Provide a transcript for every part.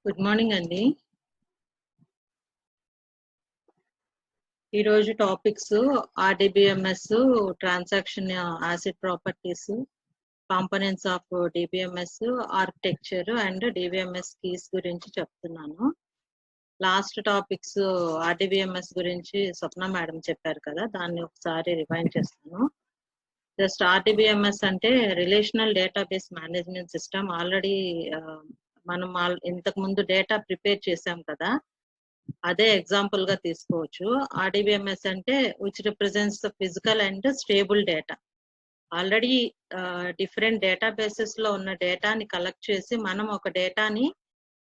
Good morning అండి. ఈరోజు topics RDBMS, transaction acid properties, components of DBMS, architecture and DBMS keys గురించి చెప్తున్నాను. Last topics RDBMS గురించి స్వప్న madam చెప్పారు కదా, దాన్ని ఒకసారి రివైండ్ చేస్తాను. జస్ట్ ఆర్డిబిఎంఎస్ అంటే relational database management system. Already మనం ఇంతకు ముందు డేటా ప్రిపేర్ చేసాం కదా, అదే ఎగ్జాంపుల్ గా తీసుకోవచ్చు. ఆర్డిబిఎంఎస్ అంటే which represents the physical and stable data. Already different databases లో ఉన్న డేటాని కలెక్ట్ చేసి మనం ఒక డేటాని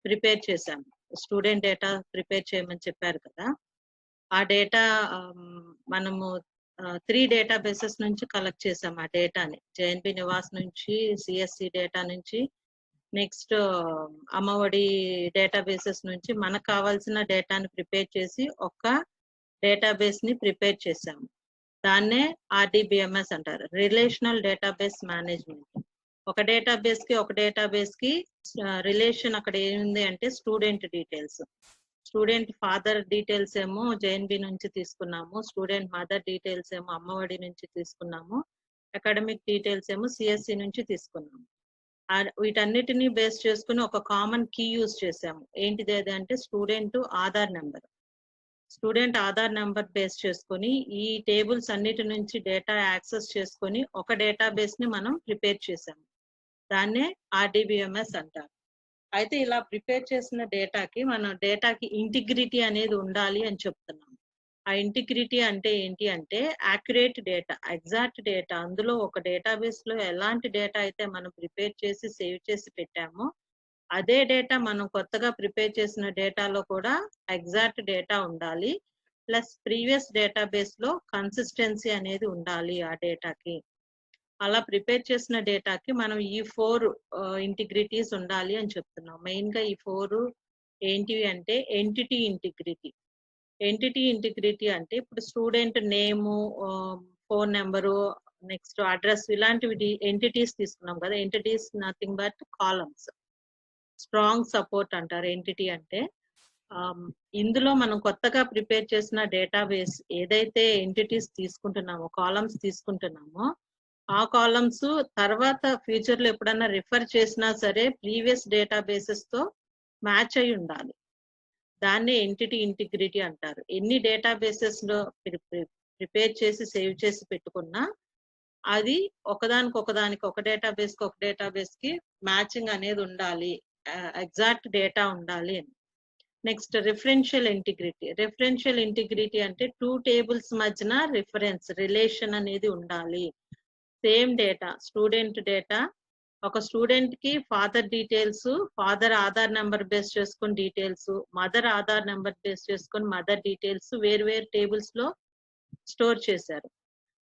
ప్రిపేర్ చేసాము. స్టూడెంట్ డేటా ప్రిపేర్ చేయమని చెప్పారు కదా, ఆ డేటా మనము 3 డేటాబేసెస్ నుంచి కలెక్ట్ చేసాం. ఆ డేటాని జేఎన్బి నివాస్ నుంచి, సిఎస్సి డేటా నుంచి, నెక్స్ట్ అమ్మఒడి డేటాబేసెస్ నుంచి మనకు కావాల్సిన డేటాని ప్రిపేర్ చేసి ఒక డేటాబేస్ ని ప్రిపేర్ చేసాము. దాన్నే ఆర్డిబిఎంఎస్ అంటారు, రిలేషనల్ డేటాబేస్ మేనేజ్మెంట్. ఒక డేటాబేస్ కి రిలేషన్ అక్కడ ఏముంది అంటే student details. Student father details ఏమో జేఎన్బి నుంచి తీసుకున్నాము, స్టూడెంట్ మదర్ డీటెయిల్స్ ఏమో అమ్మఒడి నుంచి తీసుకున్నాము, అకాడమిక్ డీటెయిల్స్ ఏమో సిఎస్సి నుంచి తీసుకున్నాము. వీటన్నిటిని బేస్ చేసుకుని ఒక కామన్ కీ యూజ్ చేసాము. ఏంటిది అంటే student Aadhaar number. Student Aadhaar number base చేసుకుని ఈ టేబుల్స్ అన్నిటి నుంచి డేటా యాక్సెస్ చేసుకుని ఒక డేటాబేస్ ని మనం ప్రిపేర్ చేసాము. దాన్నే ఆర్డిబిఎంఎస్ అంటారు. అయితే ఇలా ప్రిపేర్ చేసిన డేటాకి ఇంటిగ్రిటీ అనేది ఉండాలి అని చెప్తున్నాం. ఆ ఇంటిగ్రిటీ అంటే ఏంటి అంటే యాక్యురేట్ డేటా, ఎగ్జాక్ట్ డేటా. అందులో ఒక డేటాబేస్ లో ఎలాంటి డేటా అయితే మనం ప్రిపేర్ చేసి సేవ్ చేసి పెట్టామో అదే డేటా మనం కొత్తగా ప్రిపేర్ చేసిన డేటాలో కూడా ఎగ్జాక్ట్ డేటా ఉండాలి. ప్లస్ ప్రీవియస్ డేటాబేస్ లో కన్సిస్టెన్సీ అనేది ఉండాలి ఆ డేటాకి. అలా ప్రిపేర్ చేసిన డేటాకి మనం ఈ 4 ఇంటిగ్రిటీస్ ఉండాలి అని చెప్తున్నాం. మెయిన్ గా ఈ 4 ఏంటివి అంటే ఎంటిటీ ఇంటిగ్రిటీ. ఎంటిటీ ఇంటిగ్రిటీ అంటే ఇప్పుడు స్టూడెంట్ నేము, ఫోన్ నెంబరు, నెక్స్ట్ అడ్రస్, ఇలాంటివి ఎంటిటీస్ తీసుకున్నాం కదా. Entities nothing but columns. Strong support అంటారు ఎంటిటీ అంటే. ఇందులో మనం కొత్తగా ప్రిపేర్ చేసిన డేటాబేస్ ఏదైతే ఎంటిటీస్ తీసుకుంటున్నామో, కాలమ్స్ తీసుకుంటున్నామో, ఆ కాలమ్స్ తర్వాత ఫ్యూచర్ లో ఎప్పుడన్నా రిఫర్ చేసినా సరే ప్రీవియస్ డేటాబేసెస్ తో మ్యాచ్ అయి ఉండాలి. దాన్ని ఎంటిటీ ఇంటిగ్రిటీ అంటారు. ఎన్ని డేటాబేసెస్ లో ప్రిపేర్ చేసి సేవ్ చేసి పెట్టుకున్నా అది ఒకదానికి ఒక డేటాబేస్ కి మ్యాచింగ్ అనేది ఉండాలి, ఎగ్జాక్ట్ డేటా ఉండాలి అని. Next referential integrity. Referential integrity అంటే 2 టేబుల్స్ మధ్యన రిలేషన్ అనేది ఉండాలి. సేమ్ డేటా, స్టూడెంట్ డేటా, ఒక స్టూడెంట్ కి father details, father Aadhaar number base చేసుకుని details, mother Aadhaar number base చేసుకుని మదర్ డీటెయిల్స్ వేరు టేబుల్స్ లో స్టోర్ చేశారు.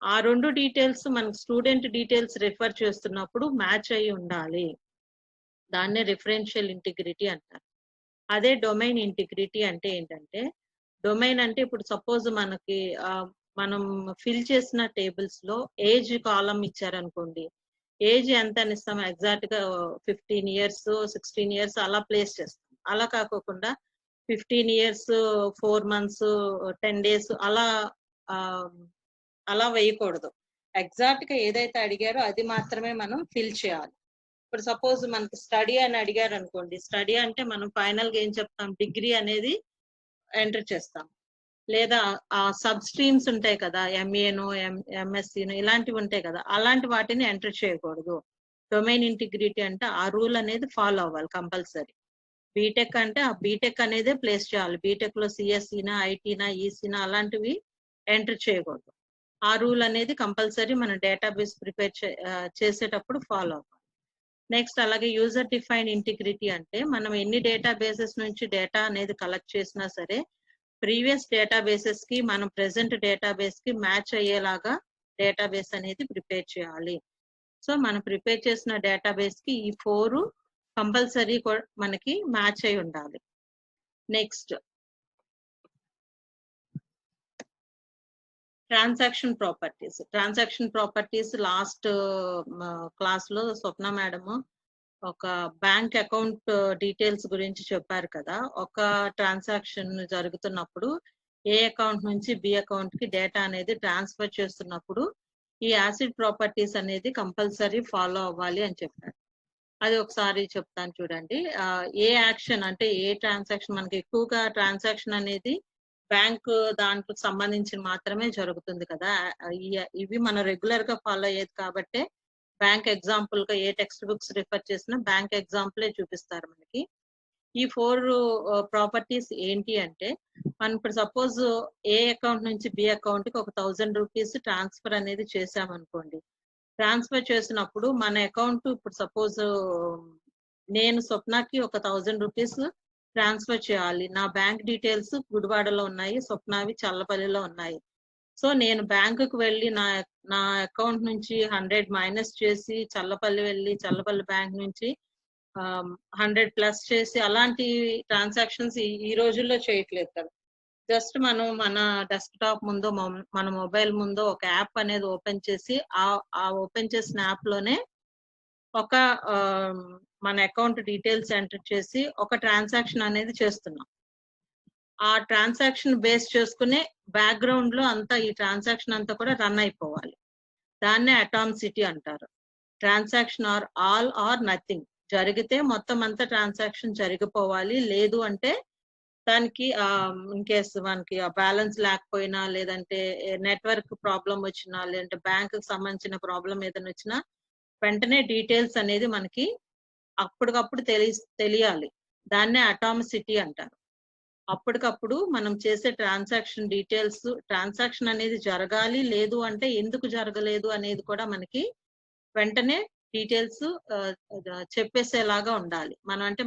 ఆ 2 డీటెయిల్స్ మనకు స్టూడెంట్ డీటెయిల్స్ రిఫర్ చేస్తున్నప్పుడు మ్యాచ్ అయి ఉండాలి. దాన్నే రిఫరెన్షియల్ ఇంటిగ్రిటీ అంటారు. అదే డొమైన్ ఇంటిగ్రిటీ అంటే ఏంటంటే, డొమైన్ అంటే ఇప్పుడు సపోజ్ మనకి మనం ఫిల్ చేసిన టేబుల్స్ లో ఏజ్ కాలం ఇచ్చారనుకోండి, ఏజ్ ఎంత అని ఇస్తాం, ఎగ్జాక్ట్ గా 15 years 16 years అలా ప్లేస్ చేస్తాం. అలా కాకోకుండా 15 years 4 months 10 days అలా వేయకూడదు. ఎగ్జాక్ట్ గా ఏదైతే అడిగారో అది మాత్రమే మనం ఫిల్ చేయాలి. ఇప్పుడు సపోజ్ మనకి స్టడీ అని అడిగారు అనుకోండి, స్టడీ అంటే మనం ఫైనల్ గా ఏం చెప్తాం, డిగ్రీ అనేది ఎంటర్ చేస్తాం. లేదా ఆ సబ్ స్ట్రీమ్స్ ఉంటాయి కదా, ఎంఏనో ఎంఎస్సీనో ఇలాంటివి ఉంటాయి కదా, అలాంటి వాటిని ఎంటర్ చేయకూడదు. డొమైన్ ఇంటిగ్రిటీ అంటే ఆ రూల్ అనేది ఫాలో అవ్వాలి కంపల్సరీ. బీటెక్ అంటే ఆ బీటెక్ అనేది ప్లేస్ చేయాలి. బీటెక్ లో సిఎస్సీనా, ఐటీనా, ఈసీనా అలాంటివి ఎంటర్ చేయకూడదు. ఆ రూల్ అనేది కంపల్సరీ మన డేటాబేస్ ప్రిపేర్ చేసేటప్పుడు ఫాలో అవ్వాలి. నెక్స్ట్ అలాగే యూజర్ డిఫైన్ ఇంటిగ్రిటీ అంటే మనం ఎన్ని డేటాబేసెస్ నుంచి డేటా అనేది కలెక్ట్ చేసినా సరే ప్రీవియస్ డేటాబేసెస్ కి మనం ప్రెసెంట్ డేటాబేస్ కి మ్యాచ్ అయ్యేలాగా డేటాబేస్ అనేది ప్రిపేర్ చేయాలి. సో మనం ప్రిపేర్ చేసిన డేటాబేస్ కి ఈ 4 కంపల్సరీ మనకి మ్యాచ్ అయి ఉండాలి. Next transaction properties. Transaction properties last class లో స్వప్న మేడము ఒక బ్యాంక్ అకౌంట్ డీటెయిల్స్ గురించి చెప్పారు కదా. ఒక ట్రాన్సాక్షన్ జరుగుతున్నప్పుడు ఏ అకౌంట్ నుంచి బి అకౌంట్ కి డేటా అనేది ట్రాన్స్ఫర్ చేస్తున్నప్పుడు ఈ యాసిడ్ ప్రాపర్టీస్ అనేది కంపల్సరీ ఫాలో అవ్వాలి అని చెప్పారు. అది ఒకసారి చెప్తాను చూడండి. ఏ యాక్షన్ అంటే ఏ ట్రాన్సాక్షన్ మనకి ఎక్కువగా ట్రాన్సాక్షన్ అనేది బ్యాంక్ దాంట్లో సంబంధించి మాత్రమే జరుగుతుంది కదా. ఇవి మనం రెగ్యులర్ గా ఫాలో అయ్యేది కాబట్టి బ్యాంక్ ఎగ్జాంపుల్ గా ఏ టెక్స్ట్ బుక్స్ రిఫర్ చేసినా బ్యాంక్ ఎగ్జాంపులే చూపిస్తారు మనకి. ఈ 4 ప్రాపర్టీస్ ఏంటి అంటే, మనం ఇప్పుడు సపోజ్ ఏ అకౌంట్ నుంచి బి అకౌంట్ కి ఒక 1000 రూపీస్ ట్రాన్స్ఫర్ అనేది చేసామనుకోండి. ట్రాన్స్ఫర్ చేసినప్పుడు మన అకౌంట్ ఇప్పుడు సపోజ్ నేను స్వప్నకి ఒక 1000 రూపీస్ ట్రాన్స్ఫర్ చేయాలి. నా బ్యాంక్ డీటెయిల్స్ గుడివాడలో ఉన్నాయి, స్వప్నవి చల్లపల్లిలో ఉన్నాయి. సో నేను బ్యాంకుకు వెళ్ళి నా అకౌంట్ నుంచి 100 మైనస్ చేసి చల్లపల్లి వెళ్ళి చల్లపల్లి బ్యాంక్ నుంచి 100 ప్లస్ చేసి అలాంటి ట్రాన్సాక్షన్స్ ఈ రోజుల్లో చేయట్లేదు కదా. జస్ట్ మనం మన డెస్క్టాప్ ముందో మన మొబైల్ ముందో ఒక యాప్ అనేది ఓపెన్ చేసి ఆ ఓపెన్ చేసిన యాప్ లోనే ఒక మన అకౌంట్ డీటెయిల్స్ ఎంటర్ చేసి ఒక ట్రాన్సాక్షన్ అనేది చేస్తున్నాం. ఆ ట్రాన్సాక్షన్ బేస్ చేసుకునే బ్యాక్గ్రౌండ్ లో అంతా ఈ ట్రాన్సాక్షన్ అంతా కూడా రన్ అయిపోవాలి. దాన్నే అటామిసిటీ అంటారు. Transaction or all or nothing జరిగితే మొత్తం అంతా ట్రాన్సాక్షన్ జరిగిపోవాలి. లేదు అంటే దానికి ఇన్ కేస్ మనకి బ్యాలెన్స్ లేకపోయినా, లేదంటే నెట్వర్క్ ప్రాబ్లం వచ్చినా, లేదంటే బ్యాంక్ కి సంబంధించిన ప్రాబ్లం ఏదైనా వచ్చినా వెంటనే డీటెయిల్స్ అనేది మనకి అప్పటికప్పుడు తెలియాలి. దాన్నే అటామిసిటీ అంటారు. అప్పటికప్పుడు మనం చేసే ట్రాన్సాక్షన్ డీటెయిల్స్, ట్రాన్సాక్షన్ అనేది జరగాలి, లేదు అంటే ఎందుకు జరగలేదు అనేది కూడా మనకి వెంటనే డీటెయిల్స్ చెప్పేసేలాగా ఉండాలి.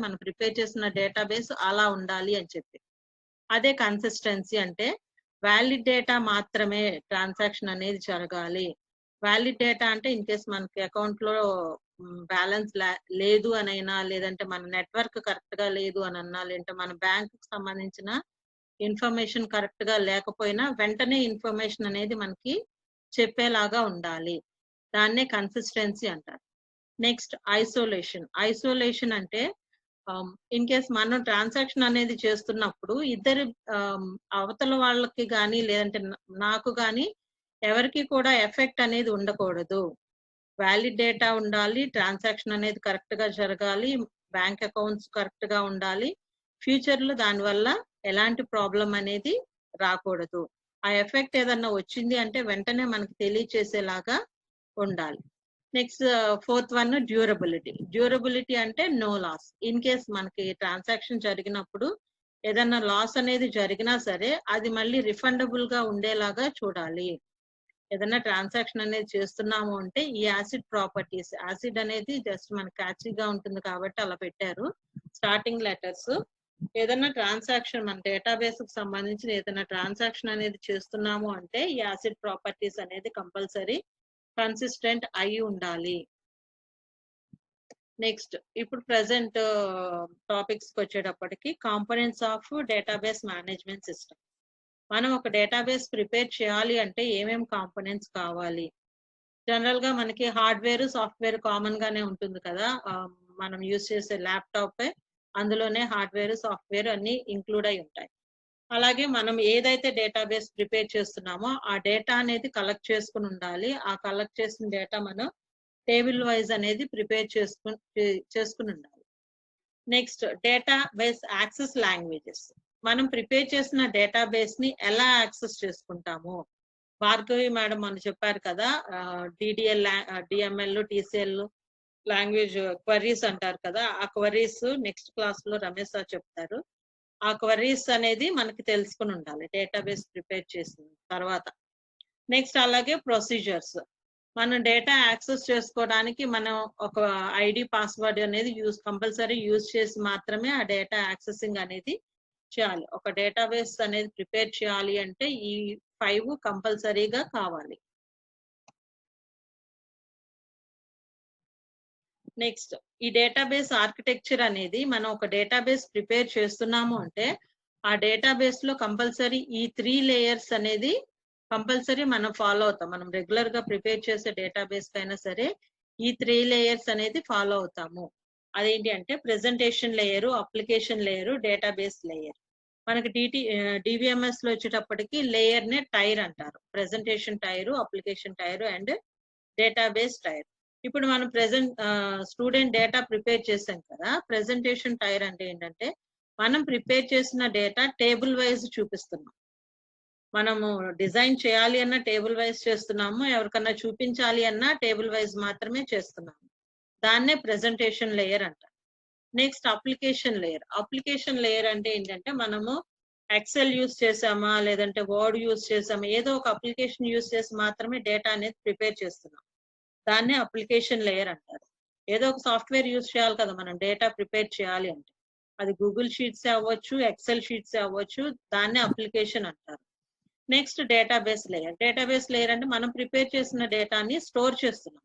మనం ప్రిపేర్ చేసిన డేటాబేస్ అలా ఉండాలి అని చెప్పి. అదే కన్సిస్టెన్సీ అంటే వ్యాలిడ్ డేటా మాత్రమే ట్రాన్సాక్షన్ అనేది జరగాలి. వ్యాలిడ్ డేటా అంటే ఇన్ కేస్ మనకి అకౌంట్ లో బ్యాలెన్స్ లేదు అనైనా, లేదంటే మన నెట్వర్క్ కరెక్ట్ గా లేదు అని అన్నా, లేదంటే మన బ్యాంక్ కి సంబంధించిన ఇన్ఫర్మేషన్ కరెక్ట్ గా లేకపోయినా వెంటనే ఇన్ఫర్మేషన్ అనేది మనకి చెప్పేలాగా ఉండాలి. దాన్నే కన్సిస్టెన్సీ అంటారు. నెక్స్ట్ ఐసోలేషన్ అంటే ఇన్ కేస్ మనం ట్రాన్సాక్షన్ అనేది చేస్తున్నప్పుడు ఇద్దరు అవతల వాళ్ళకి కానీ, లేదంటే నాకు కానీ ఎవరికి కూడా ఎఫెక్ట్ అనేది ఉండకూడదు. వ్యాలిడ్ డేటా ఉండాలి, ట్రాన్సాక్షన్ అనేది కరెక్ట్ గా జరగాలి, బ్యాంక్ అకౌంట్స్ కరెక్ట్ గా ఉండాలి. ఫ్యూచర్ లో దానివల్ల ఎలాంటి ప్రాబ్లం అనేది రాకూడదు. ఆ ఎఫెక్ట్ ఏదన్నా వచ్చింది అంటే వెంటనే మనకి తెలియచేసేలాగా ఉండాలి. నెక్స్ట్ 4th వన్ డ్యూరబిలిటీ అంటే నో లాస్. ఇన్ కేస్ మనకి ట్రాన్సాక్షన్ జరిగినప్పుడు ఏదన్నా లాస్ అనేది జరిగినా సరే అది మళ్ళీ రిఫండబుల్ గా ఉండేలాగా చూడాలి. ఏదైనా ట్రాన్సాక్షన్ అనేది చేస్తున్నాము అంటే ఈ యాసిడ్ ప్రాపర్టీస్, యాసిడ్ అనేది జస్ట్ మనకి క్యాచీగా ఉంటుంది కాబట్టి అలా పెట్టారు స్టార్టింగ్ లెటర్స్. ఏదైనా ట్రాన్సాక్షన్ మన డేటాబేస్ కు సంబంధించిన ఏదైనా ట్రాన్సాక్షన్ అనేది చేస్తున్నాము అంటే ఈ యాసిడ్ ప్రాపర్టీస్ అనేది కంపల్సరీ కన్సిస్టెంట్ అయి ఉండాలి. నెక్స్ట్ ఇప్పుడు ప్రెసెంట్ టాపిక్స్ కి వచ్చేటప్పటికి components of database management system. మనం ఒక డేటాబేస్ ప్రిపేర్ చేయాలి అంటే ఏమేమి కాంపోనెంట్స్ కావాలి? జనరల్ గా మనకి హార్డ్వేర్ సాఫ్ట్వేర్ కామన్ గానే ఉంటుంది కదా. మనం యూజ్ చేసే ల్యాప్టాప్ అందులోనే హార్డ్వేర్ సాఫ్ట్వేర్ అన్ని ఇంక్లూడ్ అయి ఉంటాయి. అలాగే మనం ఏదైతే డేటాబేస్ ప్రిపేర్ చేస్తున్నామో ఆ డేటా అనేది కలెక్ట్ చేసుకుని ఉండాలి. ఆ కలెక్ట్ చేసిన డేటా మనం టేబుల్ వైజ్ అనేది ప్రిపేర్ చేసుకుని ఉండాలి. Next database access languages. మనం ప్రిపేర్ చేసిన డేటాబేస్ ని ఎలా యాక్సెస్ చేసుకుంటాము? భార్గవి మేడం మనం చెప్పారు కదా, DDL, DML, TCL language queries అంటారు కదా. ఆ క్వరీస్ నెక్స్ట్ క్లాస్ లో రమేష్ సార్ చెప్తారు. ఆ క్వరీస్ అనేది మనకి తెలుసుకుని ఉండాలి డేటాబేస్ ప్రిపేర్ చేసిన తర్వాత. నెక్స్ట్ అలాగే ప్రొసీజర్స్. మనం డేటా యాక్సెస్ చేసుకోవడానికి మనం ఒక ఐడి పాస్వర్డ్ అనేది కంపల్సరీ యూజ్ చేసి మాత్రమే ఆ డేటా యాక్సెసింగ్ అనేది చేయాలి. ఒక డేటాబేస్ అనేది ప్రిపేర్ చేయాలి అంటే ఈ 5 కంపల్సరీగా కావాలి. నెక్స్ట్ ఈ డేటాబేస్ ఆర్కిటెక్చర్ అనేది మనం ఒక డేటాబేస్ ప్రిపేర్ చేస్తున్నాము అంటే ఆ డేటాబేస్ లో కంపల్సరీ ఈ 3 లేయర్స్ అనేది కంపల్సరీ మనం ఫాలో అవుతాం. మనం రెగ్యులర్ గా ప్రిపేర్ చేసే డేటాబేస్ కైనా సరే ఈ 3 లేయర్స్ అనేది ఫాలో అవుతాము. అదేంటి అంటే presentation layer, application layer, database layer. మనకి డివిఎంఎస్ లో వచ్చేటప్పటికి లేయర్ నే టైర్ అంటారు. Presentation tier, application tier and database tier. ఇప్పుడు మనం స్టూడెంట్ డేటా ప్రిపేర్ చేసాం కదా. ప్రెజెంటేషన్ టైర్ అంటే ఏంటంటే మనం ప్రిపేర్ చేసిన డేటా టేబుల్ వైజ్ చూపిస్తున్నాం. మనము డిజైన్ చేయాలి అన్న టేబుల్ వైజ్ చేస్తున్నాము, ఎవరికన్నా చూపించాలి అన్న టేబుల్ వైజ్ మాత్రమే చేస్తున్నాము. దాన్నే ప్రెజెంటేషన్ లేయర్ అంటారు. Next application layer. Application layer అంటే ఏంటంటే మనము ఎక్సెల్ యూస్ చేసామా లేదంటే వర్డ్ యూస్ చేసామా, ఏదో ఒక అప్లికేషన్ యూస్ చేసి మాత్రమే డేటా అనేది ప్రిపేర్ చేస్తున్నాం. దాన్నే అప్లికేషన్ లేయర్ అంటారు. ఏదో ఒక సాఫ్ట్వేర్ యూస్ చేయాలి కదా మనం డేటా ప్రిపేర్ చేయాలి అంటే. అది గూగుల్ షీట్స్ అవ్వచ్చు, ఎక్సెల్ షీట్స్ అవ్వచ్చు, దాన్నే అప్లికేషన్ అంటారు. Next database layer. Database layer అంటే మనం ప్రిపేర్ చేసిన డేటాని స్టోర్ చేస్తున్నాం.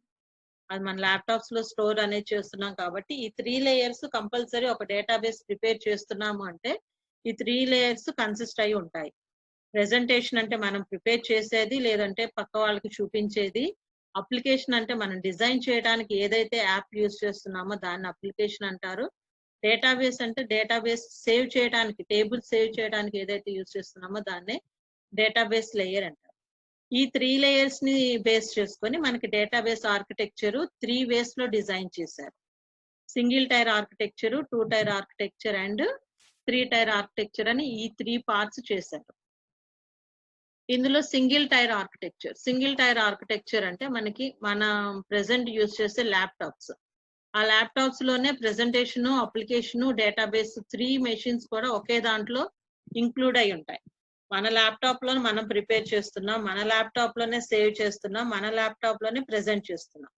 అది మన ల్యాప్టాప్స్ లో స్టోర్ అనేది చేస్తున్నాం కాబట్టి ఈ 3 లేయర్స్ కంపల్సరీ ఒక డేటాబేస్ ప్రిపేర్ చేస్తున్నాము అంటే ఈ 3 లేయర్స్ కన్సిస్ట్ అయి ఉంటాయి. ప్రెజెంటేషన్ అంటే మనం ప్రిపేర్ చేసేది లేదంటే పక్క వాళ్ళకి చూపించేది. అప్లికేషన్ అంటే మనం డిజైన్ చేయడానికి ఏదైతే యాప్ యూజ్ చేస్తున్నామో దాన్ని అప్లికేషన్ అంటారు. డేటాబేస్ అంటే డేటాబేస్ సేవ్ చేయడానికి, టేబుల్ సేవ్ చేయడానికి ఏదైతే యూజ్ చేస్తున్నామో దాన్నే డేటాబేస్ లేయర్ అంటారు. ఈ 3 లేయర్స్ ని బేస్ చేసుకొని మనకి డేటాబేస్ ఆర్కిటెక్చర్ 3 వేస్ లో డిజైన్ చేశారు. Single tyre architecture, 2 tyre architecture and 3 tyre architecture అని ఈ 3 పార్ట్స్ చేశారు. ఇందులో సింగిల్ టైర్ ఆర్కిటెక్చర్ అంటే మనకి మన ప్రెసెంట్ యూజ్ చేసే ల్యాప్టాప్స్. ఆ ల్యాప్టాప్స్ లోనే ప్రెజెంటేషన్, అప్లికేషన్, డేటాబేస్ 3 మెషిన్స్ కూడా ఒకే దాంట్లో ఇంక్లూడ్ అయి ఉంటాయి. మన ల్యాప్టాప్ లో మనం ప్రిపేర్ చేస్తున్నాం, మన ల్యాప్టాప్ లోనే సేవ్ చేస్తున్నాం, మన ల్యాప్టాప్ లోనే ప్రెజెంట్ చేస్తున్నాం.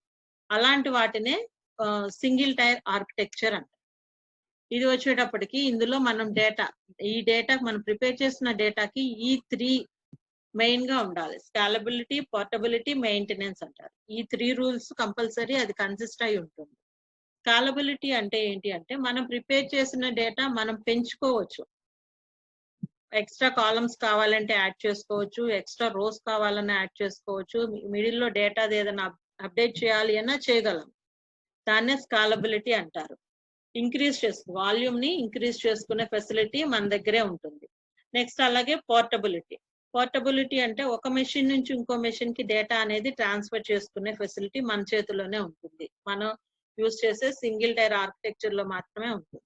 అలాంటి వాటినే సింగిల్ టైర్ ఆర్కిటెక్చర్ అంట. ఇది వచ్చేటప్పటికి ఇందులో మనం ఈ డేటా మనం ప్రిపేర్ చేసిన డేటాకి ఈ 3 మెయిన్ గా ఉండాలి. స్కాలబిలిటీ, పోర్టబిలిటీ, మెయింటెనెన్స్ అంటారు. ఈ 3 రూల్స్ కంపల్సరీ అది కన్సిస్ట్ అయి ఉంటుంది. స్కాలబిలిటీ అంటే ఏంటి అంటే మనం ప్రిపేర్ చేసిన డేటా మనం పెంచుకోవచ్చు. ఎక్స్ట్రా కాలమ్స్ కావాలంటే యాడ్ చేసుకోవచ్చు, ఎక్స్ట్రా రోస్ కావాలన్నా యాడ్ చేసుకోవచ్చు, మిడిల్ లో డేటా ఏదైనా అప్డేట్ చేయాలి అన్నా చేయగలం. దాన్నే స్కాలబిలిటీ అంటారు. వాల్యూమ్ ని ఇంక్రీజ్ చేసుకునే ఫెసిలిటీ మన దగ్గరే ఉంటుంది. నెక్స్ట్ అలాగే పోర్టబిలిటీ అంటే ఒక మెషిన్ నుంచి ఇంకో మెషిన్ కి డేటా అనేది ట్రాన్స్ఫర్ చేసుకునే ఫెసిలిటీ మన చేతిలోనే ఉంటుంది. మనం యూజ్ చేసే సింగిల్ టైర్ ఆర్కిటెక్చర్ లో మాత్రమే ఉంటుంది.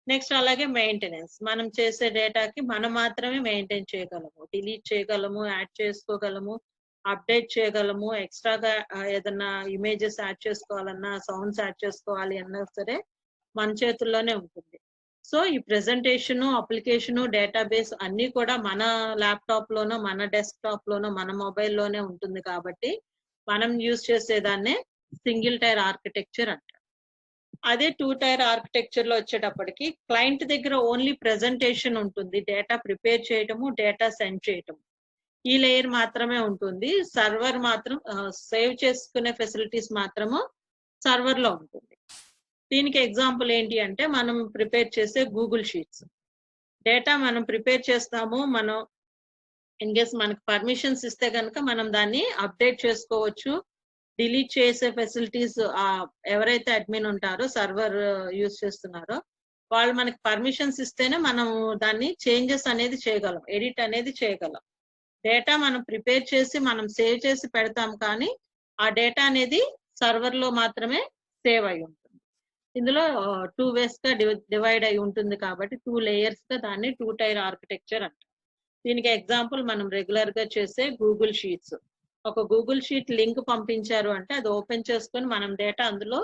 నెక్స్ట్ అలాగే మెయింటెనెన్స్. మనం చేసే డేటాకి మనం మాత్రమే మెయింటైన్ చేయగలము, డిలీట్ చేయగలము, యాడ్ చేసుకోగలము, అప్డేట్ చేయగలము. ఎక్స్ట్రాగా ఏదన్నా ఇమేజెస్ యాడ్ చేసుకోవాలన్నా, సౌండ్స్ యాడ్ చేసుకోవాలి అన్నా సరే మన చేతుల్లోనే ఉంటుంది. సో ఈ ప్రెజెంటేషన్, అప్లికేషన్, డేటాబేస్ అన్ని కూడా మన ల్యాప్టాప్ లోనో, మన డెస్క్టాప్ లోనో, మన మొబైల్లోనే ఉంటుంది కాబట్టి మనం యూజ్ చేసేదాన్నే సింగిల్ టైర్ ఆర్కిటెక్చర్ అంటారు. అదే 2 టైర్ ఆర్కిటెక్చర్ లో వచ్చేటప్పటికి క్లయింట్ దగ్గర ఓన్లీ ప్రెజెంటేషన్ ఉంటుంది, డేటా ప్రిపేర్ చేయటము, డేటా సెండ్ చేయటము, ఈ లేయర్ మాత్రమే ఉంటుంది. సర్వర్ మాత్రం సేవ్ చేసుకునే ఫెసిలిటీస్ మాత్రము సర్వర్ లో ఉంటుంది. దీనికి ఎగ్జాంపుల్ ఏంటి అంటే మనం ప్రిపేర్ చేసే గూగుల్ షీట్స్. డేటా మనం ప్రిపేర్ చేస్తాము, మనం ఇన్ కేస్ మనకు పర్మిషన్స్ ఇస్తే కనుక మనం దాన్ని అప్డేట్ చేసుకోవచ్చు, డిలీట్ చేసే ఫెసిలిటీస్ ఎవరైతే అడ్మిన్ ఉంటారో, సర్వర్ యూజ్ చేస్తున్నారో వాళ్ళు మనకి పర్మిషన్స్ ఇస్తేనే మనం దాన్ని చేంజెస్ అనేది చేయగలం, ఎడిట్ అనేది చేయగలం. డేటా మనం ప్రిపేర్ చేసి మనం సేవ్ చేసి పెడతాం, కానీ ఆ డేటా అనేది సర్వర్ లో మాత్రమే సేవ్ అయి ఉంటుంది. ఇందులో 2 వేస్ గా డివైడ్ అయి ఉంటుంది కాబట్టి 2 లేయర్స్ గా దాన్ని 2 టైర్ ఆర్కిటెక్చర్ అంటారు. దీనికి ఎగ్జాంపుల్ మనం రెగ్యులర్ గా చేసే గూగుల్ షీట్స్. ఒక గూగుల్ షీట్ లింక్ పంపించారు అంటే అది ఓపెన్ చేసుకొని మనం డేటా అందులో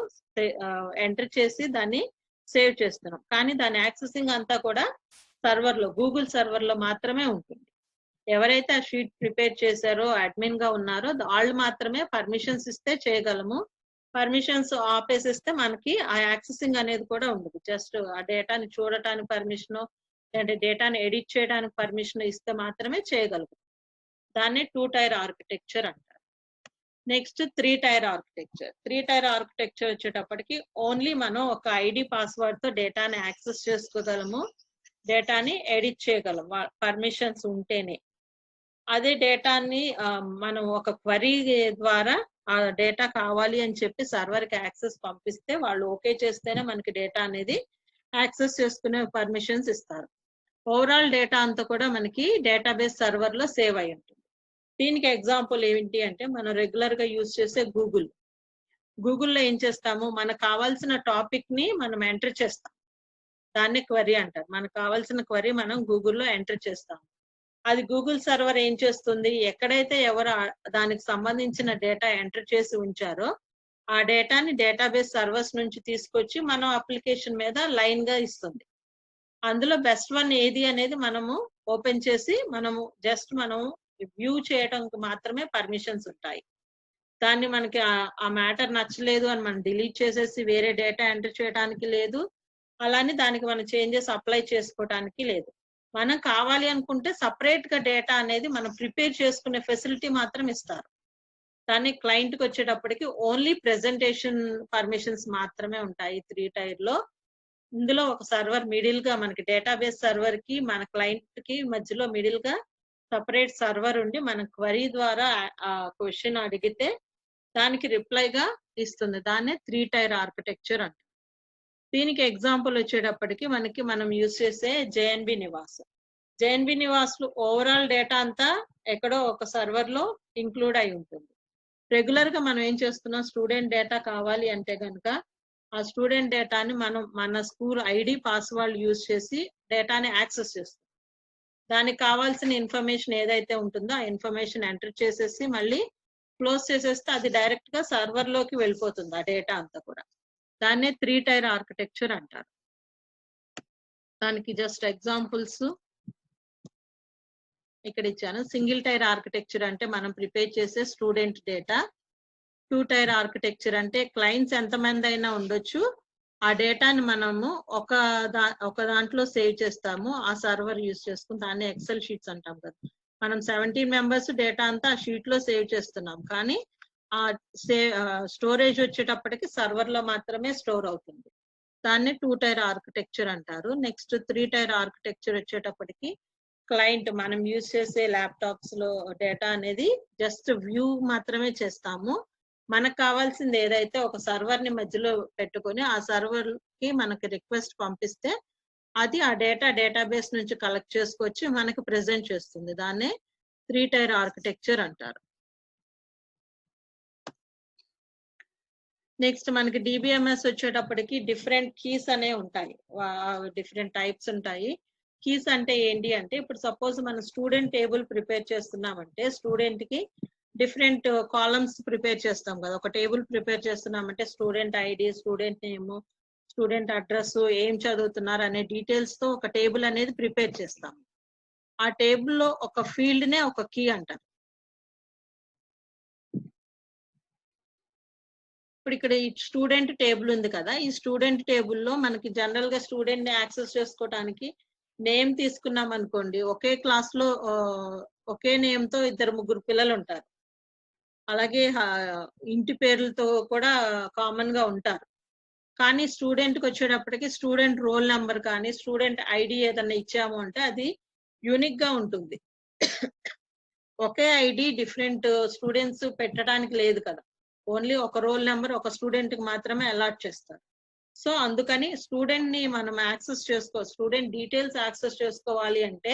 ఎంటర్ చేసి దాన్ని సేవ్ చేస్తున్నాం, కానీ దాని యాక్సెసింగ్ అంతా కూడా సర్వర్ లో, గూగుల్ సర్వర్ లో మాత్రమే ఉంటుంది. ఎవరైతే ఆ షీట్ ప్రిపేర్ చేశారో, అడ్మిన్ గా ఉన్నారో వాళ్ళు మాత్రమే పర్మిషన్స్ ఇస్తే చేయగలము. పర్మిషన్స్ ఆపేసిస్తే మనకి ఆ యాక్సెసింగ్ అనేది కూడా ఉండదు. జస్ట్ ఆ డేటాని చూడటానికి పర్మిషన్, అంటే డేటాని ఎడిట్ చేయడానికి పర్మిషన్ ఇస్తే మాత్రమే చేయగలము. దాన్ని 2 టైర్ ఆర్కిటెక్చర్ అంటారు. Next 3 tyre architecture. 3 tyre architecture వచ్చేటప్పటికి ఓన్లీ మనం ఒక ఐడి పాస్వర్డ్ తో డేటాని యాక్సెస్ చేసుకోగలము, డేటాని ఎడిట్ చేయగలం పర్మిషన్స్ ఉంటేనే. అదే డేటాని మనం ఒక క్వరీ ద్వారా ఆ డేటా కావాలి అని చెప్పి సర్వర్ కి యాక్సెస్ పంపిస్తే వాళ్ళు ఓకే చేస్తేనే మనకి డేటా అనేది యాక్సెస్ చేసుకునే పర్మిషన్స్ ఇస్తారు. ఓవరాల్ డేటా అంతా కూడా మనకి డేటాబేస్ సర్వర్ లో సేవ్ అయి ఉంటుంది. దీనికి ఎగ్జాంపుల్ ఏంటి అంటే మనం రెగ్యులర్ గా యూజ్ చేసే గూగుల్లో ఏం చేస్తాము, మనకు కావాల్సిన టాపిక్ ని మనం ఎంటర్ చేస్తాం. దాన్ని క్వరీ అంటారు. మనకు కావాల్సిన క్వరీ మనం గూగుల్లో ఎంటర్ చేస్తాం. అది గూగుల్ సర్వర్ ఏం చేస్తుంది, ఎక్కడైతే ఎవరు దానికి సంబంధించిన డేటా ఎంటర్ చేసి ఉంచారో ఆ డేటాని డేటాబేస్ సర్వర్స్ నుంచి తీసుకొచ్చి మనం అప్లికేషన్ మీద లైన్ గా ఇస్తుంది. అందులో బెస్ట్ వన్ ఏది అనేది మనము ఓపెన్ చేసి మనము వ్యూ చేయడానికి మాత్రమే పర్మిషన్స్ ఉంటాయి. దాన్ని మనకి ఆ మ్యాటర్ నచ్చలేదు అని మనం డిలీట్ చేసేసి వేరే డేటా ఎంటర్ చేయడానికి లేదు. అలానే దానికి మనం చేంజెస్ అప్లై చేసుకోవడానికి లేదు. మనం కావాలి అనుకుంటే సపరేట్ గా డేటా అనేది మనం ప్రిపేర్ చేసుకునే ఫెసిలిటీ మాత్రం ఇస్తారు. దాన్ని క్లయింట్ కి వచ్చేటప్పటికి ఓన్లీ ప్రెజెంటేషన్ పర్మిషన్స్ మాత్రమే ఉంటాయి 3 టైర్ లో. ఇందులో ఒక సర్వర్ మిడిల్ గా మనకి డేటాబేస్ సర్వర్ కి మన క్లయింట్ కి మధ్యలో మిడిల్ గా సపరేట్ సర్వర్ ఉండి మన క్వరీ ద్వారా ఆ క్వశ్చన్ అడిగితే దానికి రిప్లై గా ఇస్తుంది. దాన్నే 3 టైర్ ఆర్కిటెక్చర్ అంటారు. దీనికి ఎగ్జాంపుల్ వచ్చేటప్పటికి మనం యూజ్ చేసే జేఎన్బి నివాస్. జేఎన్బి నివాస్ లో ఓవరాల్ డేటా అంతా ఎక్కడో ఒక సర్వర్ లో ఇంక్లూడ్ అయి ఉంటుంది. రెగ్యులర్ గా మనం ఏం చేస్తున్నాం, స్టూడెంట్ డేటా కావాలి అంటే కనుక ఆ స్టూడెంట్ డేటాని మనం మన స్కూల్ ఐడి పాస్వర్డ్ యూజ్ చేసి డేటాని యాక్సెస్ చేస్తాం. దానికి కావాల్సిన ఇన్ఫర్మేషన్ ఏదైతే ఉంటుందో ఆ ఇన్ఫర్మేషన్ ఎంటర్ చేసేసి మళ్ళీ క్లోజ్ చేసేస్తే అది డైరెక్ట్ గా సర్వర్ లోకి వెళ్ళిపోతుంది ఆ డేటా అంతా కూడా. దాన్నే 3 టైర్ ఆర్కిటెక్చర్ అంటారు. దానికి జస్ట్ ఎగ్జాంపుల్స్ ఇక్కడ ఇచ్చాను. సింగిల్ టైర్ ఆర్కిటెక్చర్ అంటే మనం ప్రిపేర్ చేసే స్టూడెంట్ డేటా. 2 టైర్ ఆర్కిటెక్చర్ అంటే క్లయింట్స్ ఎంతమంది అయినా ఉండొచ్చు, ఆ డేటాని మనము ఒక దాంట్లో సేవ్ చేస్తాము. ఆ సర్వర్ యూజ్ చేసుకుని దాన్ని ఎక్సెల్ షీట్స్ అంటాం కదా. మనం 17 మెంబర్స్ డేటా అంతా ఆ షీట్ లో సేవ్ చేస్తున్నాం, కానీ ఆ స్టోరేజ్ వచ్చేటప్పటికి సర్వర్ లో మాత్రమే స్టోర్ అవుతుంది. దాన్ని 2 టైర్ ఆర్కిటెక్చర్ అంటారు. నెక్స్ట్ 3 టైర్ ఆర్కిటెక్చర్ వచ్చేటప్పటికి క్లయింట్ మనం యూజ్ చేసే ల్యాప్టాప్స్ లో డేటా అనేది జస్ట్ వ్యూ మాత్రమే చేస్తాము. మనకు కావాల్సింది ఏదైతే ఒక సర్వర్ ని మధ్యలో పెట్టుకొని ఆ సర్వర్ కి మనకి రిక్వెస్ట్ పంపిస్తే అది ఆ డేటాబేస్ నుంచి కలెక్ట్ చేసుకొచ్చి మనకి ప్రెజెంట్ చేస్తుంది. దాన్నే 3 టైర్ ఆర్కిటెక్చర్ అంటారు. నెక్స్ట్ మనకి డిబిఎంఎస్ వచ్చేటప్పటికి డిఫరెంట్ కీస్ అనేవి ఉంటాయి, డిఫరెంట్ టైప్స్ ఉంటాయి. కీస్ అంటే ఏంటి అంటే, ఇప్పుడు సపోజ్ మనం స్టూడెంట్ టేబుల్ ప్రిపేర్ చేస్తున్నామంటే స్టూడెంట్ కి డిఫరెంట్ కాలమ్స్ ప్రిపేర్ చేస్తాం కదా. ఒక టేబుల్ ప్రిపేర్ చేస్తున్నామంటే student ID, student name, student address, ఏం చదువుతున్నారు అనే డీటెయిల్స్ తో ఒక టేబుల్ అనేది ప్రిపేర్ చేస్తాం. ఆ టేబుల్ లో ఒక ఫీల్డ్ నే ఒక కీ అంటారు. ఇప్పుడు ఇక్కడ ఈ స్టూడెంట్ టేబుల్ ఉంది కదా, ఈ స్టూడెంట్ టేబుల్లో మనకి జనరల్ గా స్టూడెంట్ ని యాక్సెస్ చేసుకోవడానికి నేమ్ తీసుకున్నాం అనుకోండి, ఒకే క్లాస్ లో ఒకే నేమ్ తో 2-3 పిల్లలు ఉంటారు. అలాగే ఇంటి పేర్లతో కూడా కామన్ గా ఉంటారు. కానీ స్టూడెంట్ కి వచ్చేటప్పటికి స్టూడెంట్ రోల్ నెంబర్ కానీ స్టూడెంట్ ఐడి ఏదన్నా ఇచ్చాము అంటే అది యూనిక్ గా ఉంటుంది. ఒకే ఐడి డిఫరెంట్ స్టూడెంట్స్ పెట్టడానికి లేదు కదా. ఓన్లీ ఒక రోల్ నెంబర్ ఒక స్టూడెంట్ కి మాత్రమే అలాట్ చేస్తారు. సో అందుకని స్టూడెంట్ ని మనం స్టూడెంట్ డీటెయిల్స్ యాక్సెస్ చేసుకోవాలి అంటే